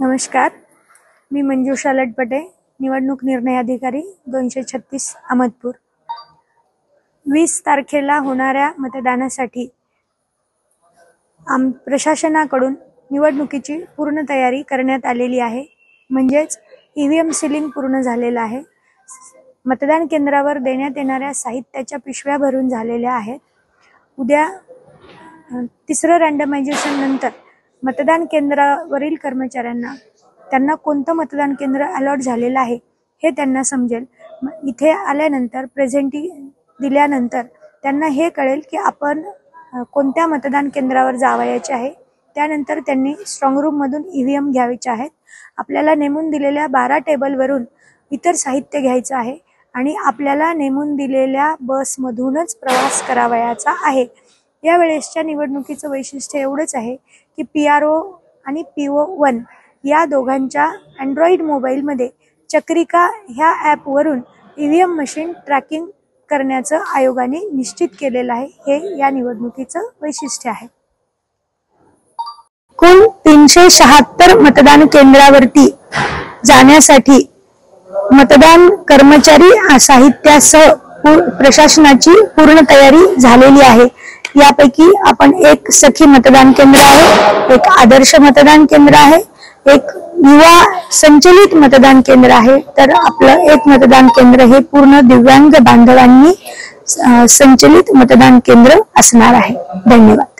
नमस्कार, मी मंजुषा लटपटे, निवडणूक निर्णय अधिकारी 236 अहमदपूर। 20 तारखेला होणाऱ्या मतदानासाठी प्रशासनाकडून निवडणुकीची पूर्ण तयारी करण्यात आलेली आहे। म्हणजेच ईव्हीएम सीलिंग पूर्ण झालेलं आहे। मतदान केंद्रावर देण्यात येणाऱ्या साहित्याच्या पिशव्या भरून झालेल्या आहेत। उद्या तिसरं रँडमायझेशन नंतर मतदान केंद्रावरील कर्मचाऱ्यांना त्यांना कोणतं मतदान केंद्र अलॉट झालेलं आहे हे त्यांना समजेल। इथे आल्यानंतर प्रेझेंटी दिल्यानंतर त्यांना हे कळेल की आपण कोणत्या मतदान केंद्रावर जावयाचे आहे। त्यानंतर त्यांनी स्ट्रॉंग रूम मधून ईव्हीएम घ्यायचे आहेत। आपल्याला नेमून दिलेल्या 12 टेबलवरून इतर साहित्य घ्यायचं आहे आणि आपल्याला नेमून दिलेल्या बस मधूनच प्रवास करावयाचा आहे। या वेळेसच्या निवडणुकीचं वैशिष्ट्य एवढंच आहे की PRO आणि PO1 या दोघांच्या अँड्रॉइड मोबाईलमध्ये चक्रिका ह्या ॲप वरून ईव्हीएम मशीन ट्रॅकिंग करण्याचं आयोगाने निश्चित केलेलं आहे। हे या निवडणुकीचं वैशिष्ट्य आहे। एकूण 376 मतदान केंद्रावरती जाण्यासाठी मतदान कर्मचारी साहित्यासह प्रशासनाची पूर्ण तयारी झालेली आहे। यापैकी आपण एक सखी मतदान केंद्र आहे, एक आदर्श मतदान केंद्र आहे, एक युवा संचलित मतदान केंद्र आहे, तर आपलं एक मतदान केंद्र हे पूर्ण दिव्यांग बांधवांनी संचलित मतदान केंद्र असणार आहे। धन्यवाद।